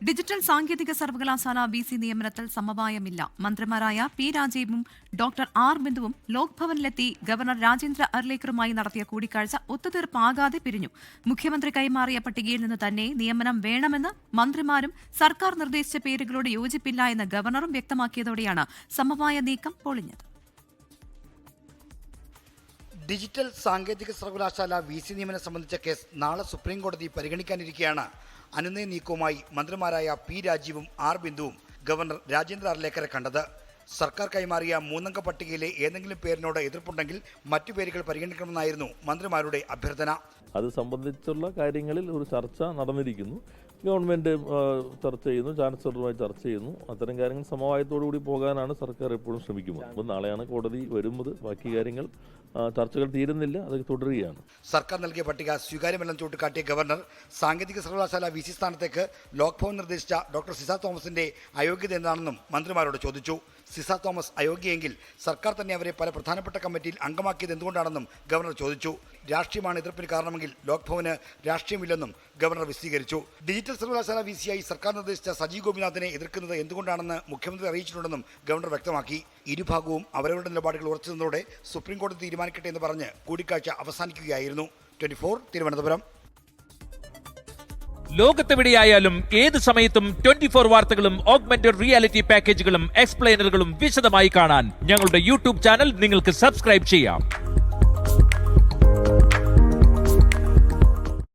Digital സാങ്കേതിക സർവകലാശാല VC നിയമനത്തിൽ സമവായമില്ല. മന്ത്രിമാരായ പി രാജീവും ഡോക്ടർ ആർ ബിന്ദുവും ലോക്ഭവനിലെത്തി ഗവർണർ രാജേന്ദ്ര അർലേക്കറുമായി നടത്തിയ കൂടിക്കാഴ്ച ഒത്തുതീർപ്പാകാതെ പിരിഞ്ഞു. മുഖ്യമന്ത്രി കൈമാറിയ പട്ടികയിൽ നിന്ന് തന്നെ നിയമനം വേണമെന്ന് മന്ത്രിമാരും സർക്കാർ നിർദ്ദേശിച്ച പേരുകളോട് യോജിപ്പില്ല എന്ന് ഗവർണറും വ്യക്തമാക്കിയതോടെയാണ് സമവായ നീക്കം പൊളിഞ്ഞത്. ഡിജിറ്റൽ സാങ്കേതിക സർവകലാശാല VC നിയമനം സംബന്ധിച്ച കേസ് നാളെ സുപ്രീം കോടതി പരിഗണിക്കാനിരിക്കെയാണ് അനുനയ നീക്കവുമായി മന്ത്രിമാരായ പി രാജീവും ആർ ബിന്ദുവും ഗവർണർ രാജേന്ദ്ര അർലേക്കറെ കണ്ടത്. സർക്കാർ കൈമാറിയ 3-അംഗ പട്ടികയിലെ ഏതെങ്കിലും പേരിനോട് എതിർപ്പുണ്ടെങ്കിൽ മറ്റു പേരുകൾ പരിഗണിക്കണമെന്നായിരുന്നു മന്ത്രിമാരുടെ അഭ്യർത്ഥന. അത് സംബന്ധിച്ചുള്ള കാര്യങ്ങളിൽ ഒരു ചർച്ച നടന്നിരിക്കുന്നു. ഗവൺമെൻറ് ചർച്ച ചെയ്യുന്നു, ചാൻസലറുമായി ചർച്ച ചെയ്യുന്നു. അത്തരം കാര്യങ്ങൾ സമവായത്തോടുകൂടി പോകാനാണ് സർക്കാർ എപ്പോഴും ശ്രമിക്കുന്നത്. അപ്പോൾ നാളെയാണ് കോടതി വരുന്നത്. ബാക്കി കാര്യങ്ങൾ ചർച്ചകൾ തീരുന്നില്ല, അത് തുടരുകയാണ്. സർക്കാർ നൽകിയ പട്ടിക സ്വീകാര്യമല്ലെന്ന് ചൂണ്ടിക്കാട്ടിയ ഗവർണർ സാങ്കേതിക സർവകലാശാല VC സ്ഥാനത്തേക്ക് ലോക്ഭവൻ നിർദ്ദേശിച്ച ഡോക്ടർ സിസ തോമസിന്റെ അയോഗ്യത എന്താണെന്നും മന്ത്രിമാരോട് ചോദിച്ചു. സിസ തോമസ് അയോഗ്യയെങ്കിൽ സർക്കാർ തന്നെ അവരെ പല പ്രധാനപ്പെട്ട കമ്മിറ്റിയിൽ അംഗമാക്കിയത് എന്തുകൊണ്ടാണെന്നും ഗവർണർ ചോദിച്ചു. രാഷ്ട്രീയമാണ് എതിർപ്പിന് കാരണമെങ്കിൽ ലോക്ഭവന് രാഷ്ട്രീയമില്ലെന്നും ഗവർണർ വിശദീകരിച്ചു. ഡിജിറ്റൽ സർവകലാശാല VCയായി സർക്കാർ നിർദ്ദേശിച്ച സജി ഗോപിനാഥിനെ എതിർക്കുന്നത് എന്തുകൊണ്ടാണെന്ന് മുഖ്യമന്ത്രി അറിയിച്ചിട്ടുണ്ടെന്നും ഗവർണർ വ്യക്തമാക്കി. ഇരുഭാഗവും അവരവരുടെ നിലപാടുകൾ ഉറച്ചു നിന്നതോടെ സുപ്രീം കോടതി തീരുമാനിക്കട്ടെ എന്ന് പറഞ്ഞ് കൂടിക്കാഴ്ച അവസാനിക്കുകയായിരുന്നു. 24 തിരുവനന്തപുരം. ലോകത്തെവിടെയായാലും ഏത് സമയത്തും 24 വാർത്തകളും ഓഗ്മെന്റഡ് റിയാലിറ്റി പാക്കേജുകളും എക്സ്പ്ലെയിനറുകളും വിശദമായി കാണാൻ ഞങ്ങളുടെ യൂട്യൂബ് ചാനൽ നിങ്ങൾക്ക് സബ്സ്ക്രൈബ് ചെയ്യാം.